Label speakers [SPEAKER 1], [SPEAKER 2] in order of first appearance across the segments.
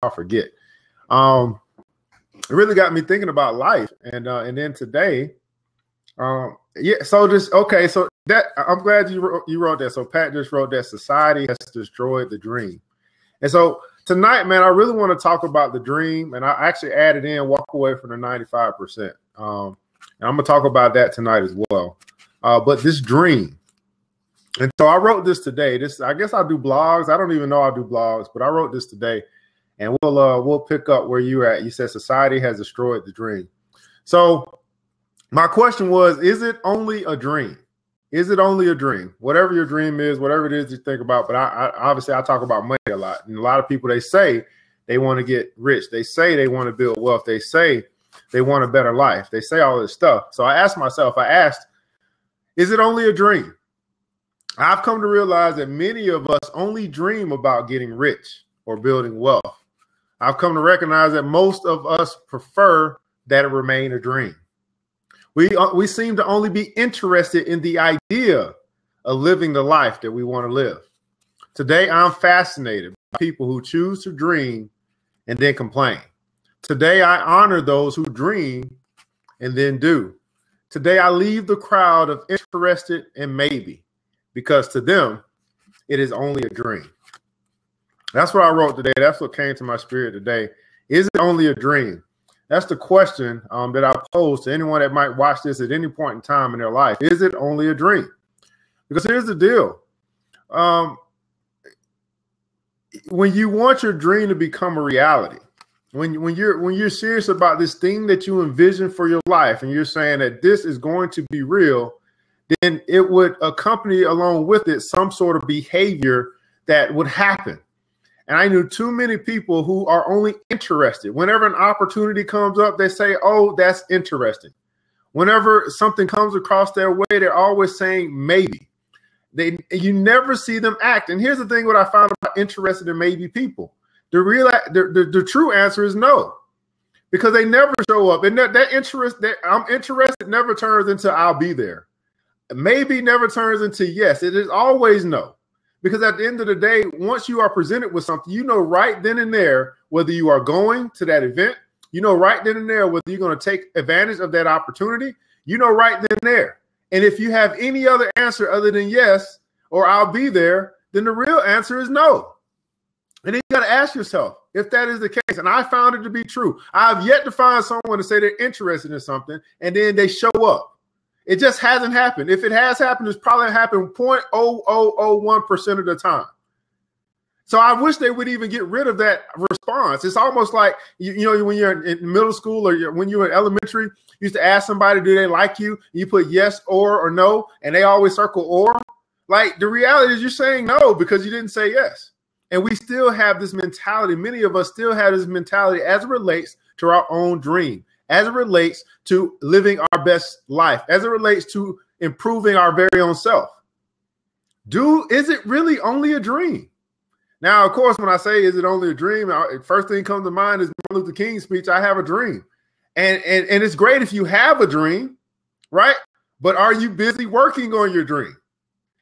[SPEAKER 1] I'll forget. It really got me thinking about life. And then today, yeah, so just, okay, so that, I'm glad you wrote that. So Pat just wrote that society has destroyed the dream. And so tonight, man, I really want to talk about the dream. And I actually added in walk away from the 95%. And I'm going to talk about that tonight as well. But this dream. And so I wrote this today. I guess I do blogs. I don't even know I do blogs, but I wrote this today. And we'll pick up where you're at. You said society has destroyed the dream. So my question was, is it only a dream? Is it only a dream? Whatever your dream is, whatever it is you think about. But I obviously I talk about money a lot. And a lot of people, they say they want to get rich. They say they want to build wealth. They say they want a better life. They say all this stuff. So I asked, is it only a dream? I've come to realize that many of us only dream about getting rich or building wealth. I've come to recognize that most of us prefer that it remain a dream. We seem to only be interested in the idea of living the life that we want to live. Today, I'm fascinated by people who choose to dream and then complain. Today, I honor those who dream and then do. Today, I leave the crowd of interested and maybe, because to them, it is only a dream. That's what I wrote today. That's what came to my spirit today. Is it only a dream? That's the question that I pose to anyone that might watch this at any point in time in their life. Is it only a dream? Because here's the deal. When you want your dream to become a reality, when you're serious about this thing that you envision for your life, and you're saying that this is going to be real, then it would accompany along with it some sort of behavior that would happen. And I knew too many people who are only interested. Whenever an opportunity comes up, they say, oh, that's interesting. Whenever something comes across their way, they're always saying maybe. You never see them act. And here's the thing, what I found about interested in maybe people. The true answer is no, because they never show up. And that interest that I'm interested never turns into I'll be there. Maybe never turns into yes. It is always no. Because at the end of the day, once you are presented with something, you know right then and there whether you are going to that event. You know right then and there whether you're going to take advantage of that opportunity. You know right then and there. And if you have any other answer other than yes or I'll be there, then the real answer is no. And then you got to ask yourself if that is the case. And I found it to be true. I have yet to find someone to say they're interested in something and then they show up. It just hasn't happened. If it has happened, it's probably happened 0.0001% of the time. So I wish they would even get rid of that response. It's almost like, you know, when you're in middle school or when you're in elementary, you used to ask somebody, do they like you? You put yes or no, and they always circle or. Like, the reality is you're saying no because you didn't say yes. And we still have this mentality. Many of us still have this mentality as it relates to our own dream, as it relates to living our best life, as it relates to improving our very own self. Is it really only a dream? Now, of course, when I say, is it only a dream? First thing comes to mind is Martin Luther King's speech, I have a dream. And it's great if you have a dream, right? But are you busy working on your dream?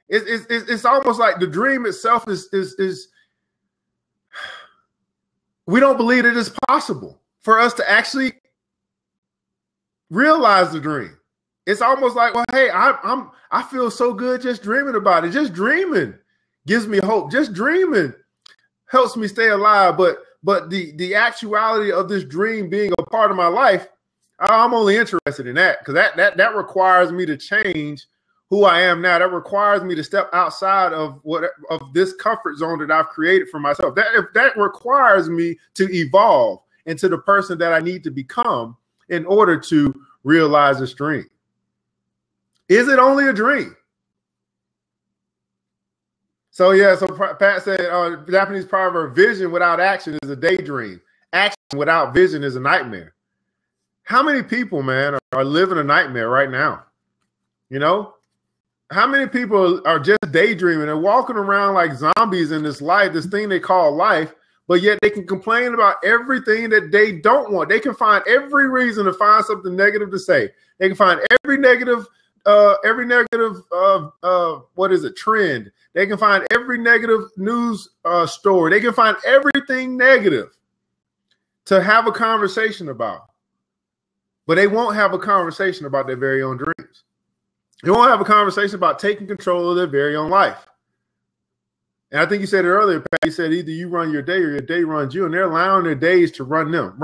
[SPEAKER 1] It's almost like the dream itself is we don't believe it is possible for us to actually realize the dream. It's almost like, well, hey, I feel so good just dreaming about it. Just dreaming gives me hope. Just dreaming helps me stay alive. But the actuality of this dream being a part of my life, I'm only interested in that because that requires me to change who I am now. That requires me to step outside of this comfort zone that I've created for myself. That requires me to evolve into the person that I need to become in order to realize this dream. Is it only a dream? So yeah, so Pat said, Japanese proverb, vision without action is a daydream. Action without vision is a nightmare. How many people, man, are living a nightmare right now? You know? How many people are just daydreaming and walking around like zombies in this life, this thing they call life, but yet they can complain about everything that they don't want. They can find every reason to find something negative to say. They can find every negative trend. They can find every negative news story. They can find everything negative to have a conversation about. But they won't have a conversation about their very own dreams. They won't have a conversation about taking control of their very own life. And I think you said it earlier, Pat. You said either you run your day or your day runs you, and they're allowing their days to run them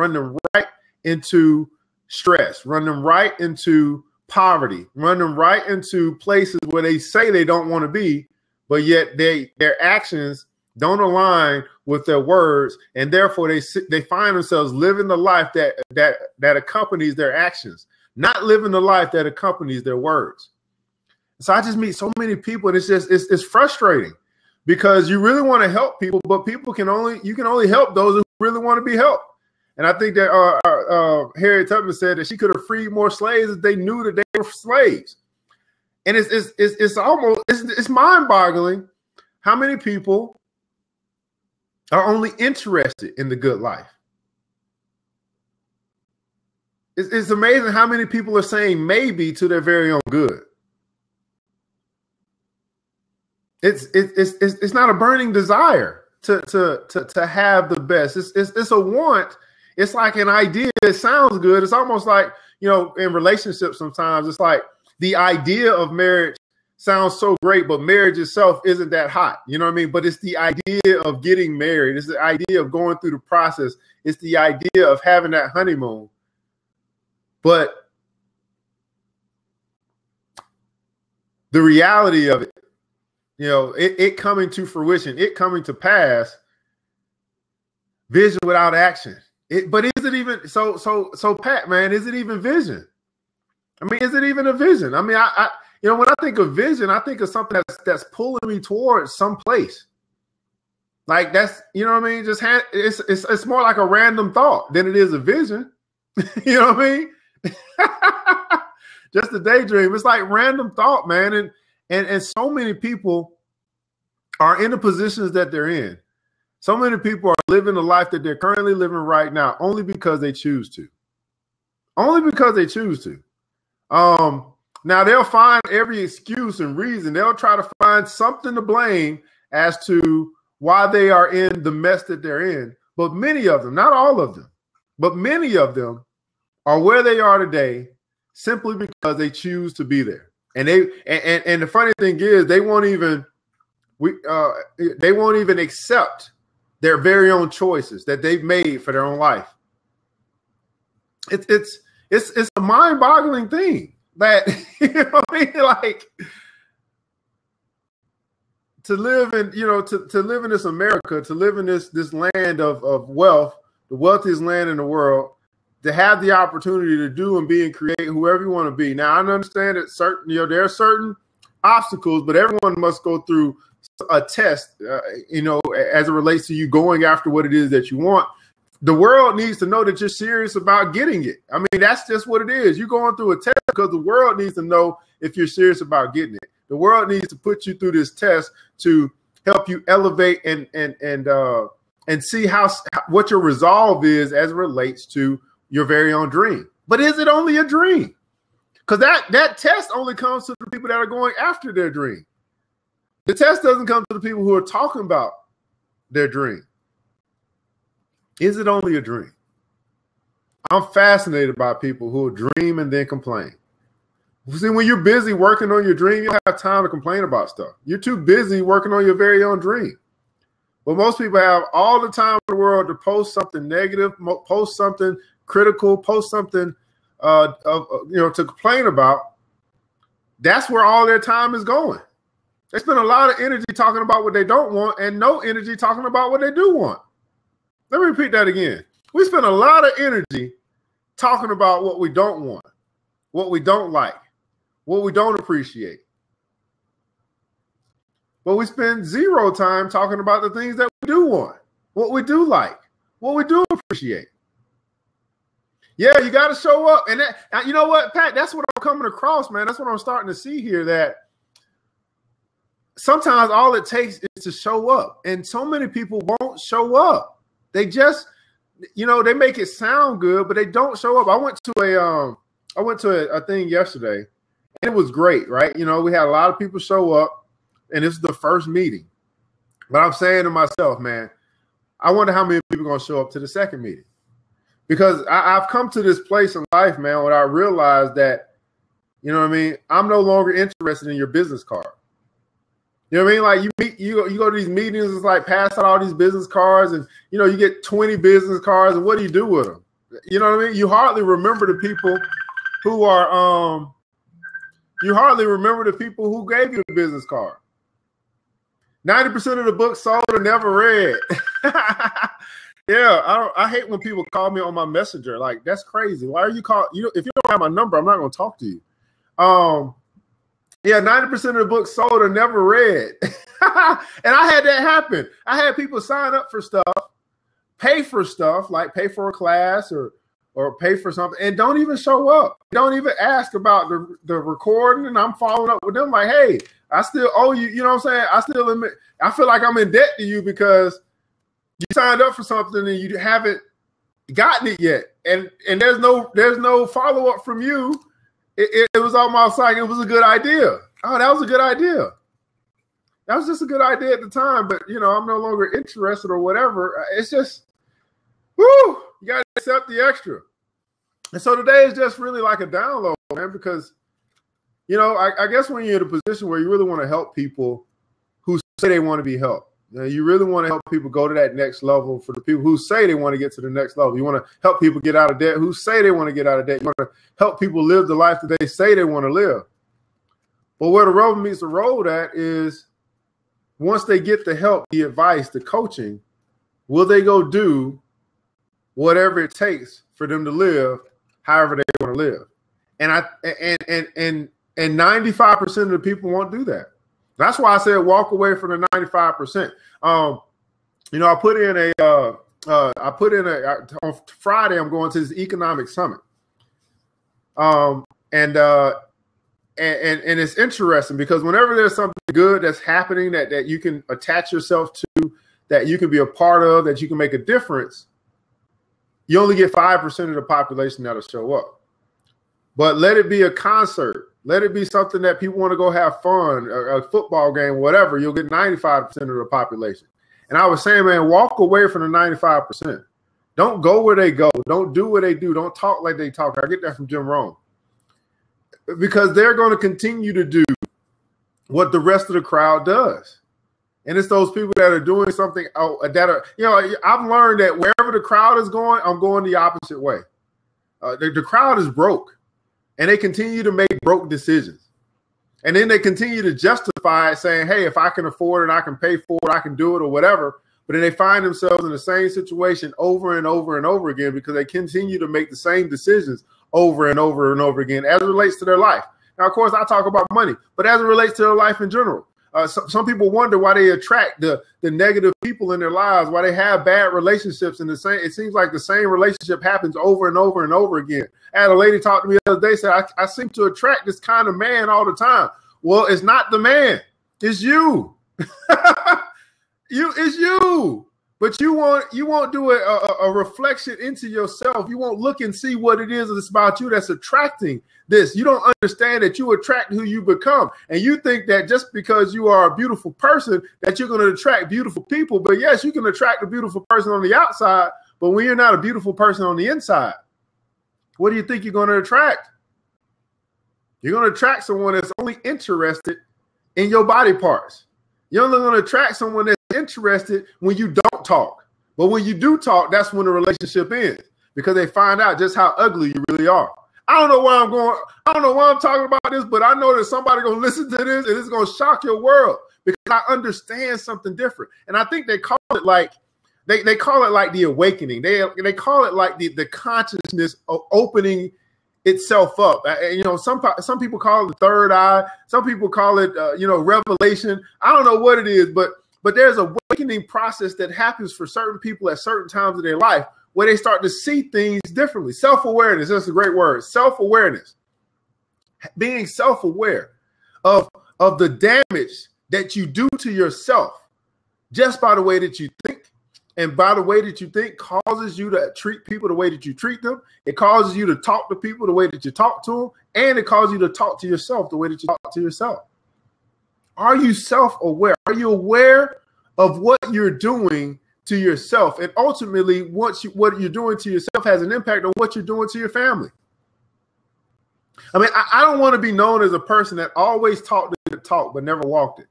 [SPEAKER 1] right into stress, run them right into poverty, run them right into places where they say they don't want to be, but yet their actions don't align with their words, and therefore they find themselves living the life that accompanies their actions, not living the life that accompanies their words. So I just meet so many people, and it's frustrating because you really want to help people, but you can only help those who really want to be helped. And I think that Harriet Tubman said that she could have freed more slaves if they knew that they were slaves. And it's mind-boggling how many people are only interested in the good life. It's amazing how many people are saying maybe to their very own good. It's not a burning desire to have the best. It's a want. It's like an idea. It sounds good. It's almost like, in relationships sometimes it's like the idea of marriage sounds so great, but marriage itself isn't that hot. You know what I mean? But it's the idea of getting married. It's the idea of going through the process. It's the idea of having that honeymoon. But the reality of it, it coming to fruition, it coming to pass, vision without action. But is it even so Pat, man, is it even vision? I mean, is it even a vision? I mean, I when I think of vision, I think of something that's pulling me towards some place. Like that's, you know what I mean? It's more like a random thought than it is a vision. You know what I mean? Just a daydream. It's like random thought, man. And so many people are in the positions that they're in. So many people are living the life that they're currently living right now only because they choose to. Only because they choose to. Now they'll find every excuse and reason. They'll try to find something to blame as to why they are in the mess that they're in. But many of them, not all of them, but many of them are where they are today simply because they choose to be there. And the funny thing is they won't even accept their very own choices that they've made for their own life. It's a mind-boggling thing that, you know what I mean? Like to live in, to live in this America, to live in this land of wealth, the wealthiest land in the world, to have the opportunity to do and be and create whoever you want to be. Now, I understand that there are certain obstacles, but everyone must go through a test, as it relates to you going after what it is that you want. The world needs to know that you're serious about getting it. I mean, that's just what it is. You're going through a test because the world needs to know if you're serious about getting it. The world needs to put you through this test to help you elevate and see what your resolve is as it relates to your very own dream. But is it only a dream? Because that test only comes to the people that are going after their dream. The test doesn't come to the people who are talking about their dream. Is it only a dream? I'm fascinated by people who dream and then complain. See, when you're busy working on your dream, you don't have time to complain about stuff. You're too busy working on your very own dream. But most people have all the time in the world to post something negative, post something critical, post something to complain about. That's where all their time is going. They spend a lot of energy talking about what they don't want and no energy talking about what they do want. Let me repeat that again. We spend a lot of energy talking about what we don't want, what we don't like, what we don't appreciate. But we spend zero time talking about the things that we do want, what we do like, what we do appreciate. Yeah, you got to show up. And you know what, Pat, that's what I'm coming across, man. That's what I'm starting to see here, that sometimes all it takes is to show up. And so many people won't show up. They just, they make it sound good, but they don't show up. I went to a thing yesterday, and it was great, right? We had a lot of people show up, and this is the first meeting. But I'm saying to myself, man, I wonder how many people are going to show up to the second meeting. Because I've come to this place in life, man, where I realized that, you know what I mean, I'm no longer interested in your business card. You know what I mean? Like you go to these meetings, it's like pass out all these business cards, and you know, you get 20 business cards, and what do you do with them? You know what I mean? You hardly remember the people who are you hardly remember the people who gave you the business card. 90% of the books sold are never read. Yeah, I hate when people call me on my messenger. Like, that's crazy. Why are you calling? If you don't have my number, I'm not going to talk to you. Yeah, 90% of the books sold are never read. And I had that happen. I had people sign up for stuff, pay for stuff, like pay for a class or pay for something, and don't even show up. Don't even ask about the recording, and I'm following up with them like, hey, I still owe you. You know what I'm saying? I feel like I'm in debt to you because you signed up for something and you haven't gotten it yet. And there's no follow-up from you. It was almost like it was a good idea. Oh, that was a good idea. That was just a good idea at the time, but you know, I'm no longer interested or whatever. It's just, whoo, you got to accept the extra. And so today is just really like a download, man, because, you know, I guess when you're in a position where you really want to help people who say they want to be helped, you really want to help people go to that next level. For the people who say they want to get to the next level, you want to help people get out of debt who say they want to get out of debt. You want to help people live the life that they say they want to live. But where the rubber meets the road at is once they get the help, the advice, the coaching, will they go do whatever it takes for them to live however they want to live? And 95% of the people won't do that. That's why I said walk away from the 95%. You know, I put in on Friday, I'm going to this economic summit. And it's interesting because whenever there's something good that's happening that you can attach yourself to, that you can be a part of, that you can make a difference, you only get 5% of the population that'll show up. But let it be a concert. Let it be something that people want to go have fun, a football game, whatever. You'll get 95% of the population. And I was saying, man, walk away from the 95%. Don't go where they go. Don't do what they do. Don't talk like they talk. I get that from Jim Rohn. Because they're going to continue to do what the rest of the crowd does. And it's those people that are doing something that are, you know, I've learned that wherever the crowd is going, I'm going the opposite way. The crowd is broke. And they continue to make broke decisions. And then they continue to justify it saying, hey, if I can afford it, I can pay for it, I can do it or whatever. But then they find themselves in the same situation over and over and over again because they continue to make the same decisions over and over and over again as it relates to their life. Now, of course, I talk about money, but as it relates to their life in general. Some people wonder why they attract the negative people in their lives, why they have bad relationships. And it seems like the same relationship happens over and over and over again. I had a lady talk to me the other day, said, I seem to attract this kind of man all the time. Well, it's not the man. It's you. It's you. But you won't do a reflection into yourself. You won't look and see what it is that's about you that's attracting this. You don't understand that you attract who you become. And you think that just because you are a beautiful person that you're going to attract beautiful people. But yes, you can attract a beautiful person on the outside. But when you're not a beautiful person on the inside, what do you think you're going to attract? You're going to attract someone that's only interested in your body parts. You're only going to attract someone that's interested when you don't talk. But when you do talk, that's when the relationship ends because they find out just how ugly you really are. I don't know why I'm talking about this, but I know that somebody going to listen to this and it's going to shock your world because I understand something different. And I think they call it like they call it like the awakening. They call it like the consciousness of opening itself up. You know, some people call it the third eye. Some people call it revelation. I don't know what it is, but there's a awakening process that happens for certain people at certain times of their life where they start to see things differently. Self-awareness, that's a great word. Self-awareness. Being self-aware of the damage that you do to yourself just by the way that you think. And by the way that you think causes you to treat people the way that you treat them. It causes you to talk to people the way that you talk to them. And it causes you to talk to yourself the way that you talk to yourself. Are you self-aware? Are you aware of what you're doing to yourself. And ultimately, what you're doing to yourself has an impact on what you're doing to your family. I mean, I don't want to be known as a person that always talked the talk but never walked it.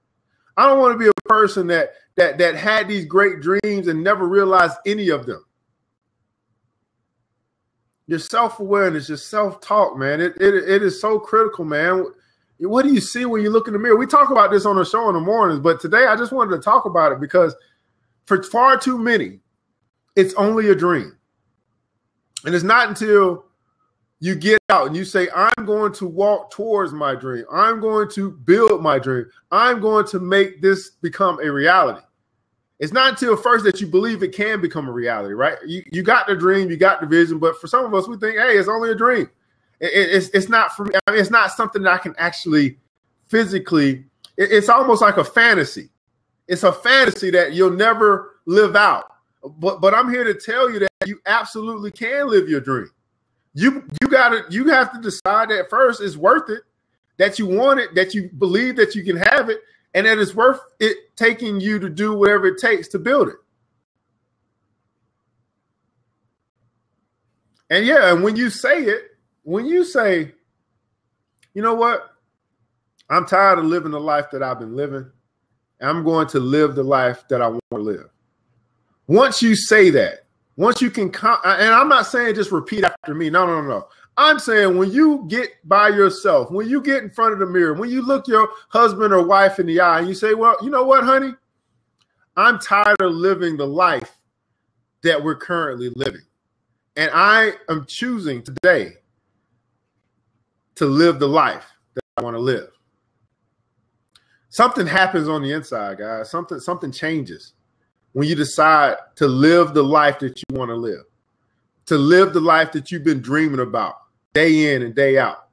[SPEAKER 1] I don't want to be a person that had these great dreams and never realized any of them. Your self-awareness, your self-talk, man, it is so critical, man. What do you see when you look in the mirror? We talk about this on the show in the mornings, but today I just wanted to talk about it because for far too many, it's only a dream. And it's not until you get out and you say, I'm going to walk towards my dream. I'm going to build my dream. I'm going to make this become a reality. It's not until first that you believe it can become a reality, right? You got the dream, you got the vision, but for some of us, we think, hey, it's only a dream. It's not for me. I mean, it's not something that I can actually physically. It's almost like a fantasy. It's a fantasy that you'll never live out. But I'm here to tell you that you absolutely can live your dream. You have to decide that first it's worth it, that you want it, that you believe that you can have it, and that it's worth it taking you to do whatever it takes to build it. And yeah, and when you say, you know what? I'm tired of living the life that I've been living. I'm going to live the life that I want to live. Once you say that, once you can, and I'm not saying just repeat after me. No. I'm saying when you get by yourself, when you get in front of the mirror, when you look your husband or wife in the eye and you say, well, you know what, honey? I'm tired of living the life that we're currently living. And I am choosing today to live the life that I want to live. Something happens on the inside, guys. Something changes when you decide to live the life that you want to live, to live the life that you've been dreaming about day in and day out.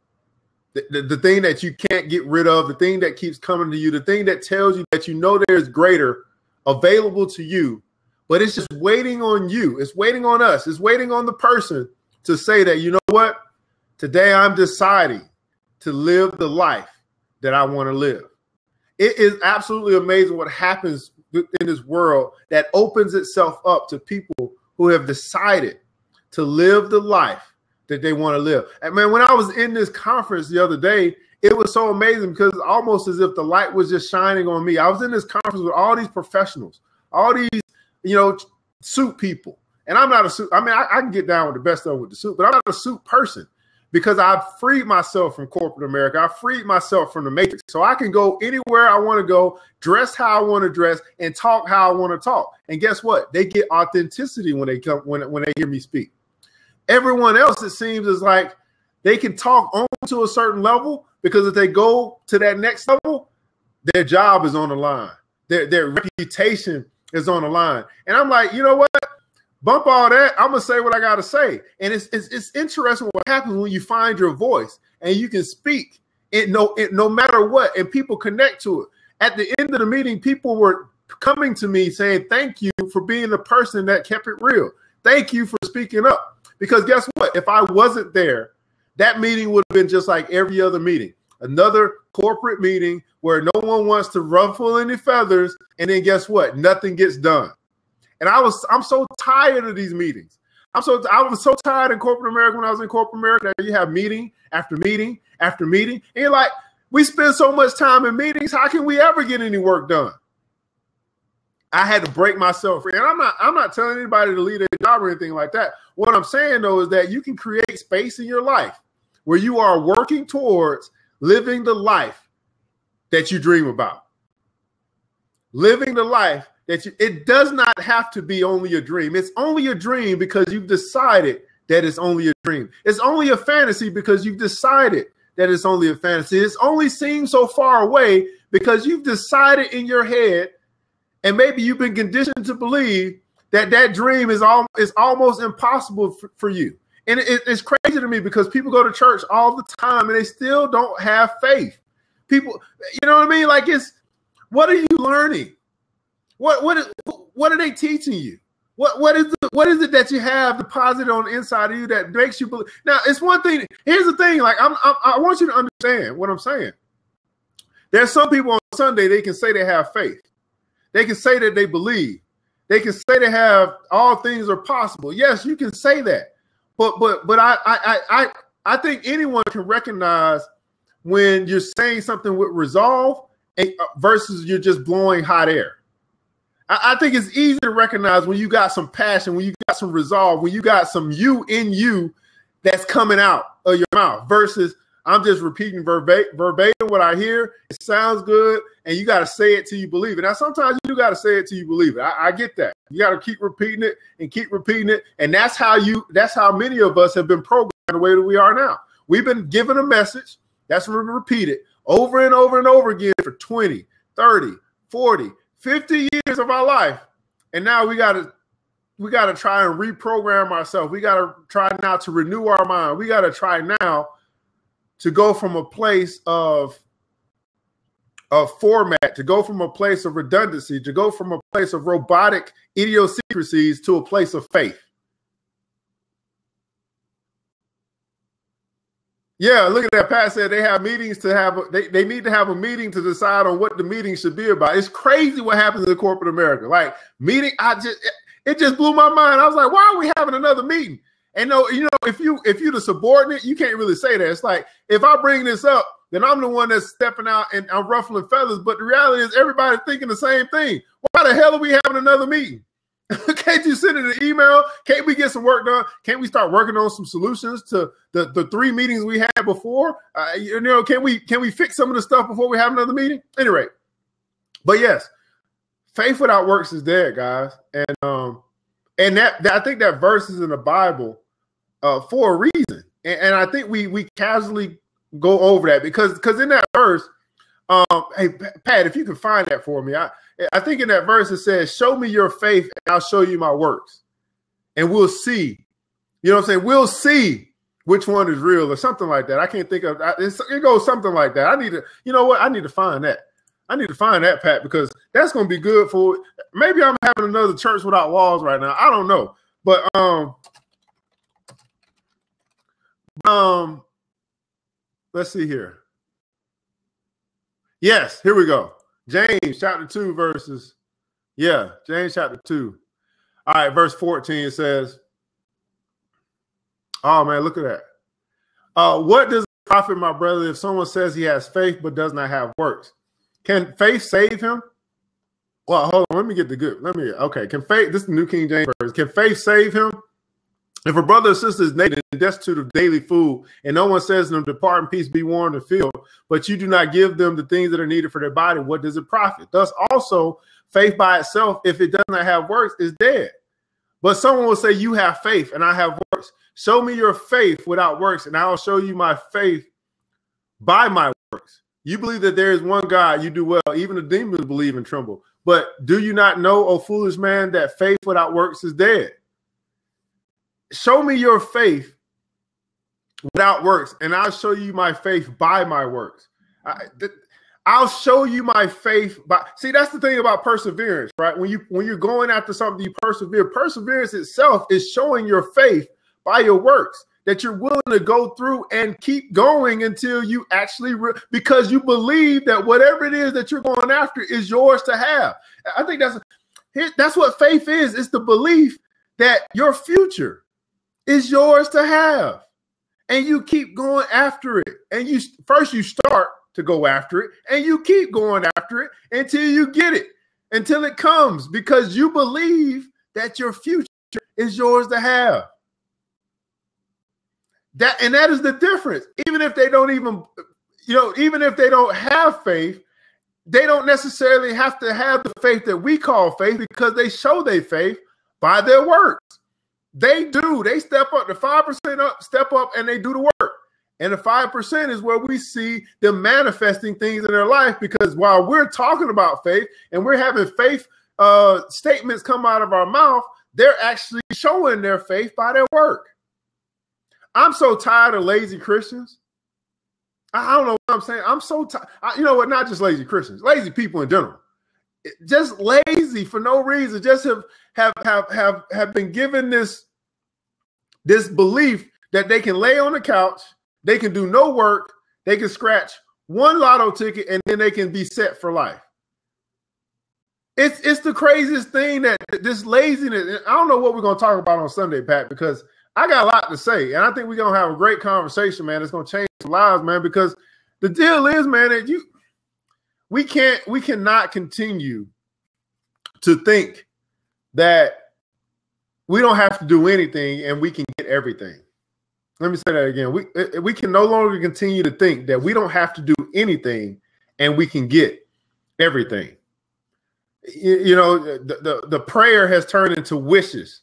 [SPEAKER 1] The thing that you can't get rid of, the thing that keeps coming to you, the thing that tells you that you know there's greater available to you, but it's just waiting on you. It's waiting on us. It's waiting on the person to say that, you know what? Today I'm deciding to live the life that I want to live. It is absolutely amazing what happens in this world that opens itself up to people who have decided to live the life that they want to live. And man, when I was in this conference the other day, it was so amazing because it's almost as if the light was just shining on me. I was in this conference with all these professionals, all these, suit people. And I'm not a suit. I mean, I can get down with the best of with the suit, but I'm not a suit person because I've freed myself from corporate America. I freed myself from the matrix. So I can go anywhere I want to go, dress how I want to dress, and talk how I want to talk. And guess what? They get authenticity when they come when they hear me speak. Everyone else, it seems, is like they can talk on to a certain level because if they go to that next level, their job is on the line. Their reputation is on the line. And I'm like, you know what? Bump all that. I'm going to say what I got to say. And it's interesting what happens when you find your voice and you can speak no matter what, and people connect to it. At the end of the meeting, people were coming to me saying, thank you for being the person that kept it real. Thank you for speaking up. Because guess what? If I wasn't there, that meeting would have been just like every other meeting. Another corporate meeting where no one wants to ruffle any feathers. And then guess what? Nothing gets done. And I'm so tired of these meetings. I was so tired in corporate America when I was in corporate America that you have meeting after meeting after meeting. And you're like, we spend so much time in meetings. How can we ever get any work done? I had to break myself free. And I'm not telling anybody to leave their job or anything like that. What I'm saying, though, is that you can create space in your life where you are working towards living the life that you dream about. Living the life it does not have to be only a dream. It's only a dream because you've decided that it's only a dream. It's only a fantasy because you've decided that it's only a fantasy. It's only seems so far away because you've decided in your head, and maybe you've been conditioned to believe that dream is almost impossible for you. And it's crazy to me because people go to church all the time and they still don't have faith. People, you know what I mean? Like what are you learning? What are they teaching you? What is it that you have deposited on the inside of you that makes you believe? Now, it's one thing. Here's the thing. Like I want you to understand what I'm saying. There's some people on Sunday, they can say they have faith. They can say that they believe. They can say they have all things are possible. Yes, you can say that. But I think anyone can recognize when you're saying something with resolve versus you're just blowing hot air. I think it's easy to recognize when you got some passion, when you got some resolve, when you got some you in you that's coming out of your mouth versus I'm just repeating verbatim what I hear. It sounds good, and you got to say it till you believe it. Now, sometimes you got to say it till you believe it. I get that. You got to keep repeating it and keep repeating it, and that's how many of us have been programmed the way that we are now. We've been given a message. That's when we repeat it over and over and over again for 20, 30, 40, 50 years of our life, and now we got to try and reprogram ourselves. We got to try now to renew our mind. We got to try now to go from a place of format, to go from a place of redundancy, to go from a place of robotic idiosyncrasies to a place of faith. Yeah, look at that. Pat said they have meetings to have. They need to have a meeting to decide on what the meeting should be about. It's crazy what happens in corporate America. Like meeting, it just blew my mind. I was like, why are we having another meeting? And no, if you're the subordinate, you can't really say that. It's like if I bring this up, then I'm the one that's stepping out and I'm ruffling feathers. But the reality is everybody's thinking the same thing. Why the hell are we having another meeting? Can't you send it an email? Can't we get some work done? Can't we start working on some solutions to the 3 meetings we had before? Can we fix some of the stuff before we have another meeting? Anyway, but yes, faith without works is dead, guys. And that I think that verse is in the Bible for a reason. And I think we casually go over that because in that verse, hey, Pat, if you can find that for me, I think in that verse it says, show me your faith and I'll show you my works. And we'll see. You know what I'm saying? We'll see which one is real or something like that. I can't think of it goes something like that. I need to find that. I need to find that, Pat, because that's going to be good for maybe I'm having another church without walls right now. I don't know. But let's see here. Yes, here we go. James chapter 2 verses. Yeah, James chapter 2. All right, verse 14 it says, oh man, look at that. What does it profit, my brother, if someone says he has faith but does not have works? Can faith save him? Well, hold on. Let me get the good. Okay. Can faith, this is the New King James Version. Can faith save him? If a brother or sister is naked and destitute of daily food, and no one says to them, depart in peace, be warmed and filled, but you do not give them the things that are needed for their body, what does it profit? Thus also, faith by itself, if it does not have works, is dead. But someone will say, you have faith and I have works. Show me your faith without works, and I will show you my faith by my works. You believe that there is one God, you do well. Even the demons believe and tremble. But do you not know, O foolish man, that faith without works is dead? Show me your faith without works, and I'll show you my faith by my works. I'll show you my faith by. See, that's the thing about perseverance, right? When you're going after something, you persevere. Perseverance itself is showing your faith by your works, that you're willing to go through and keep going until you actually, because you believe that whatever it is that you're going after is yours to have. I think that's what faith is. It's the belief that your future is yours to have, and you keep going after it. And you start to go after it, and you keep going after it until you get it, until it comes, because you believe that your future is yours to have. That is the difference. Even if they don't even if they don't have faith, they don't necessarily have to have the faith that we call faith, because they show their faith by their works. They do. They step up. The 5% up, step up, and they do the work. And the 5% is where we see them manifesting things in their life, because while we're talking about faith and we're having faith statements come out of our mouth, they're actually showing their faith by their work. I'm so tired of lazy Christians. I don't know what I'm saying. I'm so tired. You know what? Not just lazy Christians, lazy people in general. Just lazy for no reason. Just have been given this belief that they can lay on the couch, they can do no work, they can scratch one lotto ticket, and then they can be set for life. It's the craziest thing that this laziness. I don't know what we're gonna talk about on Sunday, Pat, because I got a lot to say, and I think we're gonna have a great conversation, man. It's gonna change lives, man. Because the deal is, man, that we cannot continue to think that we don't have to do anything and we can get everything. Let me say that again. We can no longer continue to think that we don't have to do anything and we can get everything. You know, the prayer has turned into wishes.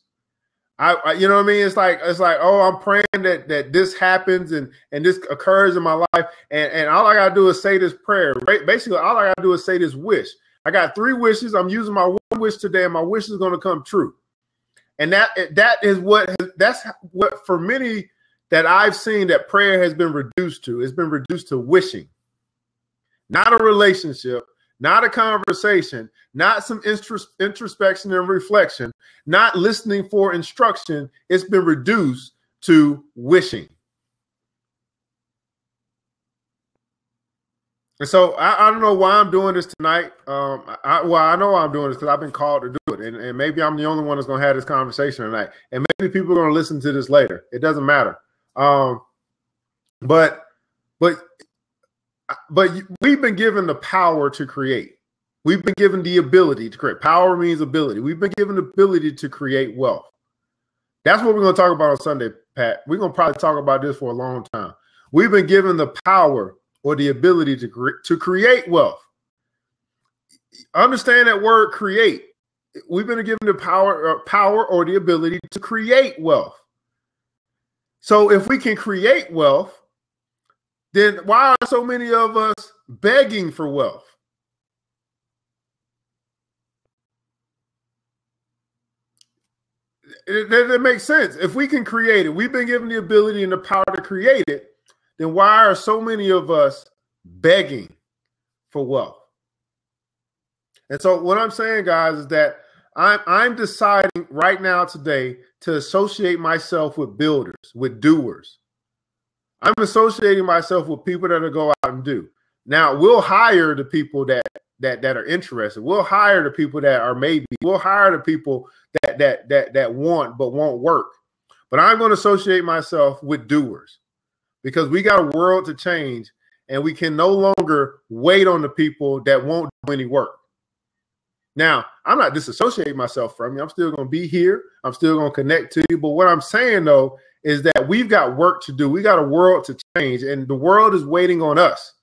[SPEAKER 1] I you know what I mean? It's like, oh, I'm praying that this happens and this occurs in my life, and all I gotta do is say this prayer. Right? Basically, all I gotta do is say this wish. I got 3 wishes. I'm using my one wish today, and my wish is gonna come true. And that's what for many that I've seen that prayer has been reduced to. It's been reduced to wishing, not a relationship, not a conversation, not some introspection and reflection, not listening for instruction. It's been reduced to wishing. And so I don't know why I'm doing this tonight. I know I'm doing this because I've been called to do it. And maybe I'm the only one that's going to have this conversation tonight. And maybe people are going to listen to this later. It doesn't matter. But we've been given the power to create. We've been given the ability to create. Power means ability. We've been given the ability to create wealth. That's what we're going to talk about on Sunday, Pat. We're going to probably talk about this for a long time. We've been given the power or the ability to create wealth. Understand that word create. We've been given the power or the ability to create wealth. So if we can create wealth, then why are so many of us begging for wealth? That makes sense. If we can create it, we've been given the ability and the power to create it, then why are so many of us begging for wealth? And so what I'm saying, guys, is that I'm deciding right now today to associate myself with builders, with doers. I'm associating myself with people that will go out and do. Now, we'll hire the people that are interested. We'll hire the people that are maybe. We'll hire the people that want but won't work. But I'm going to associate myself with doers because we got a world to change, and we can no longer wait on the people that won't do any work. Now, I'm not disassociating myself from you. I'm still going to be here. I'm still going to connect to you. But what I'm saying, though, is that we've got work to do. We got a world to change, and the world is waiting on us.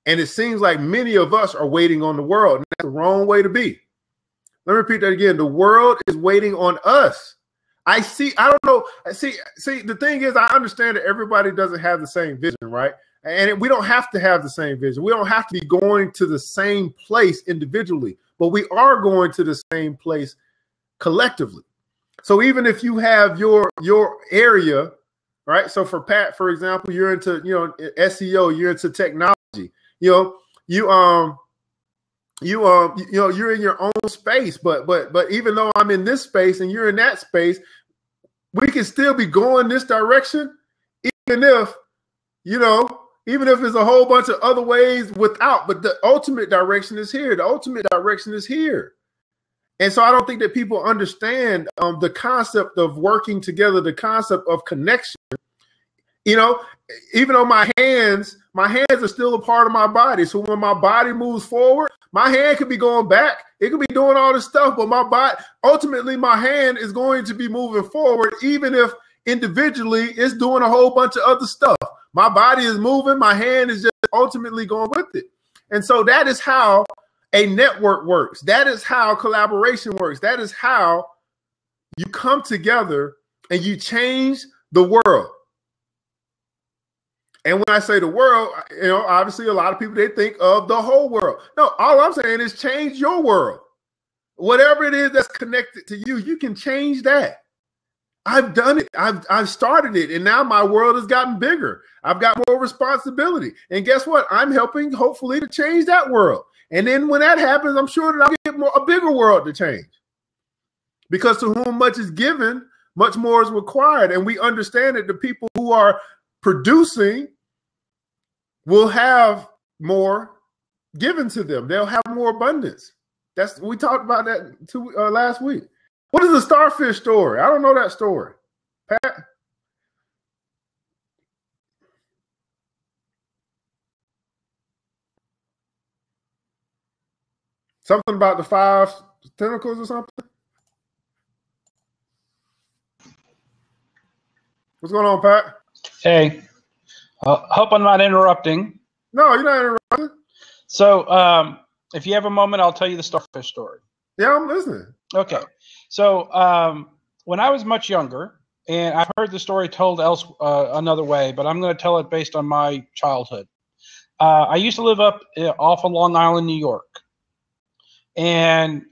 [SPEAKER 1] And it seems like many of us are waiting on the world. And that's the wrong way to be. Let me repeat that again. The world is waiting on us. I don't know. See, the thing is, I understand that everybody doesn't have the same vision, right? And we don't have to have the same vision. We don't have to be going to the same place individually, but we are going to the same place collectively. So even if you have your area, right? So for Pat, for example, you're into, SEO, you're into technology, you're in your own space, but even though I'm in this space and you're in that space, we can still be going this direction, even if there's a whole bunch of other ways without, but the ultimate direction is here. The ultimate direction is here. And so I don't think that people understand the concept of working together, the concept of connection. Even though my hands are still a part of my body. So when my body moves forward, my hand could be going back. It could be doing all this stuff, but ultimately my hand is going to be moving forward, even if individually it's doing a whole bunch of other stuff. My body is moving. My hand is just ultimately going with it. And so that is how a network works. That is how collaboration works. That is how you come together and you change the world. And when I say the world, obviously a lot of people, they think of the whole world. No, all I'm saying is change your world. Whatever it is that's connected to you, you can change that. I've done it. I've started it. And now my world has gotten bigger. I've got more responsibility. And guess what? I'm helping, hopefully, to change that world. And then when that happens, I'm sure that I'll get a bigger world to change. Because to whom much is given, much more is required. And we understand that the people who are producing will have more given to them. They'll have more abundance. We talked about that last week. What is the starfish story? I don't know that story. Pat? Something about the 5 tentacles or something? What's going on, Pat?
[SPEAKER 2] Hey, hope I'm not interrupting.
[SPEAKER 1] No, you're not interrupting.
[SPEAKER 2] So, if you have a moment, I'll tell you the starfish story.
[SPEAKER 1] Yeah, I'm listening.
[SPEAKER 2] Okay. So, when I was much younger, and I've heard the story told another way, but I'm going to tell it based on my childhood. I used to live up off of Long Island, New York. And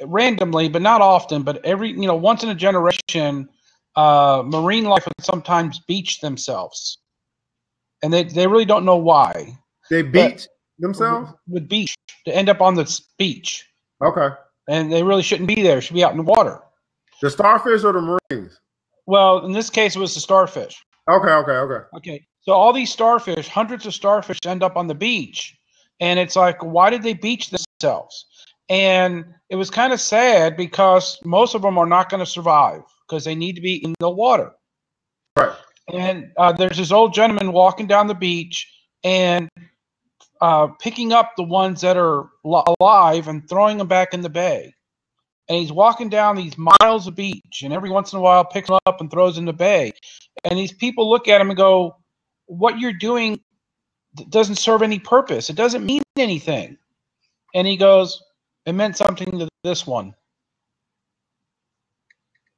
[SPEAKER 2] randomly, but not often, but once in a generation, marine life would sometimes beach themselves. And they really don't know why.
[SPEAKER 1] They beach themselves?
[SPEAKER 2] Would beach. To end up on the beach.
[SPEAKER 1] Okay.
[SPEAKER 2] And they really shouldn't be there. They should be out in the water.
[SPEAKER 1] The starfish or the marines?
[SPEAKER 2] Well, in this case, it was the starfish.
[SPEAKER 1] Okay.
[SPEAKER 2] So all these starfish, hundreds of starfish end up on the beach. And it's like, why did they beach themselves? And it was kind of sad because most of them are not going to survive because they need to be in the water.
[SPEAKER 1] Right.
[SPEAKER 2] And there's this old gentleman walking down the beach and picking up the ones that are alive and throwing them back in the bay. And he's walking down these miles of beach, and every once in a while picks them up and throws in the bay. And these people look at him and go, what you're doing doesn't serve any purpose. It doesn't mean anything. And he goes, it meant something to this one.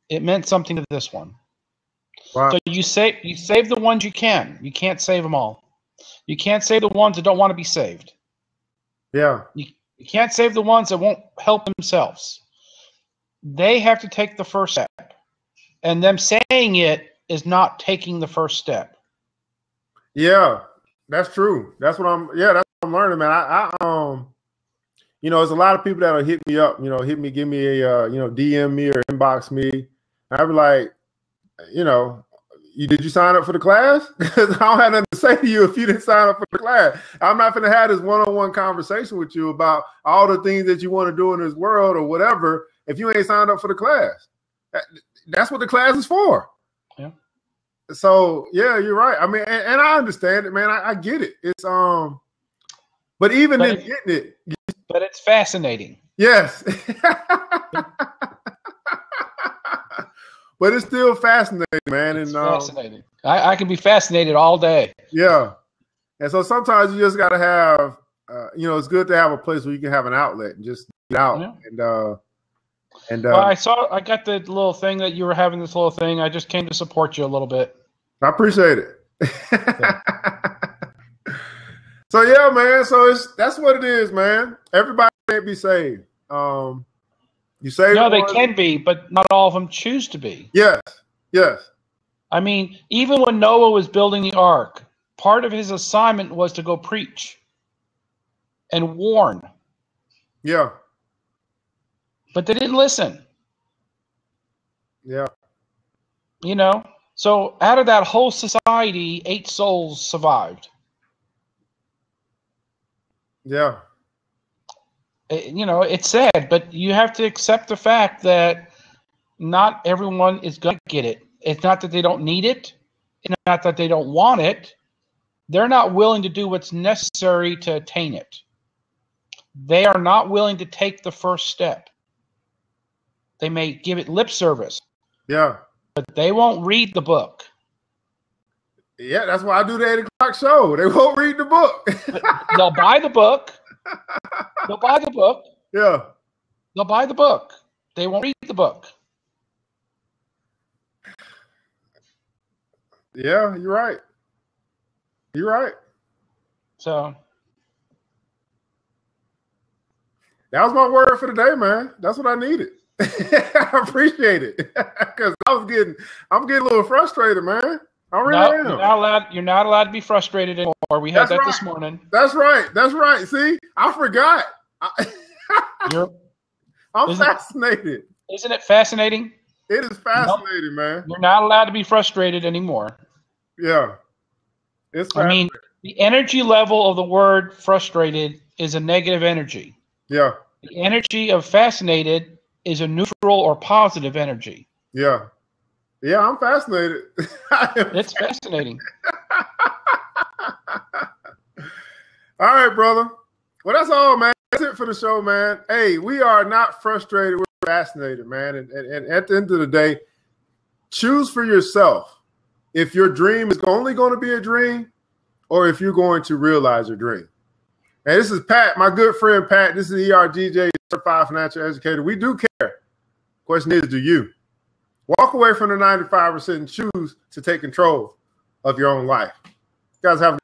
[SPEAKER 2] It meant something to this one.
[SPEAKER 1] Wow.
[SPEAKER 2] So you save the ones you can. You can't save them all. You can't save the ones that don't want to be saved.
[SPEAKER 1] Yeah.
[SPEAKER 2] You can't save the ones that won't help themselves. They have to take the first step. And them saying it is not taking the first step.
[SPEAKER 1] Yeah, that's true. That's what I'm learning, man. I there's a lot of people that'll hit me up, give me a, DM me or inbox me. I'll be like, did you sign up for the class? Because I don't have nothing to say to you if you didn't sign up for the class. I'm not going to have this one-on-one conversation with you about all the things that you want to do in this world or whatever if you ain't signed up for the class. That's what the class is for.
[SPEAKER 2] Yeah.
[SPEAKER 1] So, yeah, you're right. I mean, and I understand it, man. I get it. It's but even in getting it.
[SPEAKER 2] But it's fascinating.
[SPEAKER 1] Yes. But it's still fascinating, man.
[SPEAKER 2] It's fascinating. I can be fascinated all day.
[SPEAKER 1] Yeah. And so sometimes you just got to have, it's good to have a place where you can have an outlet and just get out. Yeah. Well,
[SPEAKER 2] I got the little thing that you were having, this little thing. I just came to support you a little bit.
[SPEAKER 1] I appreciate it. Yeah. So, yeah, man. So that's what it is, man. Everybody can't be saved. You say
[SPEAKER 2] no, they can be, but not all of them choose to be.
[SPEAKER 1] Yes.
[SPEAKER 2] I mean, even when Noah was building the ark, part of his assignment was to go preach and warn.
[SPEAKER 1] Yeah.
[SPEAKER 2] But they didn't listen.
[SPEAKER 1] Yeah.
[SPEAKER 2] So out of that whole society, 8 souls survived.
[SPEAKER 1] Yeah.
[SPEAKER 2] It's sad, but you have to accept the fact that not everyone is going to get it. It's not that they don't need it. It's not that they don't want it. They're not willing to do what's necessary to attain it. They are not willing to take the first step. They may give it lip service.
[SPEAKER 1] Yeah.
[SPEAKER 2] But they won't read the book.
[SPEAKER 1] Yeah, that's why I do the 8 o'clock show. They won't read the book.
[SPEAKER 2] They'll buy the book. They'll buy the book.
[SPEAKER 1] Yeah.
[SPEAKER 2] They'll buy the book. They won't read the book.
[SPEAKER 1] Yeah, you're right. You're right.
[SPEAKER 2] So
[SPEAKER 1] that was my word for the day, man. That's what I needed. I appreciate it because I'm getting a little frustrated, man. I really am.
[SPEAKER 2] You're not allowed to be frustrated anymore. We had that this morning.
[SPEAKER 1] That's right. See, I forgot. I'm fascinated.
[SPEAKER 2] Isn't it fascinating?
[SPEAKER 1] It is fascinating, man.
[SPEAKER 2] You're not allowed to be frustrated anymore.
[SPEAKER 1] Yeah. It's
[SPEAKER 2] I mean, the energy level of the word frustrated is a negative energy.
[SPEAKER 1] Yeah.
[SPEAKER 2] The energy of fascinated is a neutral or positive energy.
[SPEAKER 1] Yeah. Yeah, I'm fascinated.
[SPEAKER 2] It's fascinating.
[SPEAKER 1] All right, brother. Well, that's all, man. That's it for the show, man. Hey, we are not frustrated. We're fascinated, man. And at the end of the day, choose for yourself if your dream is only going to be a dream or if you're going to realize your dream. And this is Pat, my good friend Pat. This is ERGJ, Certified Financial Educator. We do care. Question is, do you? Walk away from the 95% and choose to take control of your own life. You guys have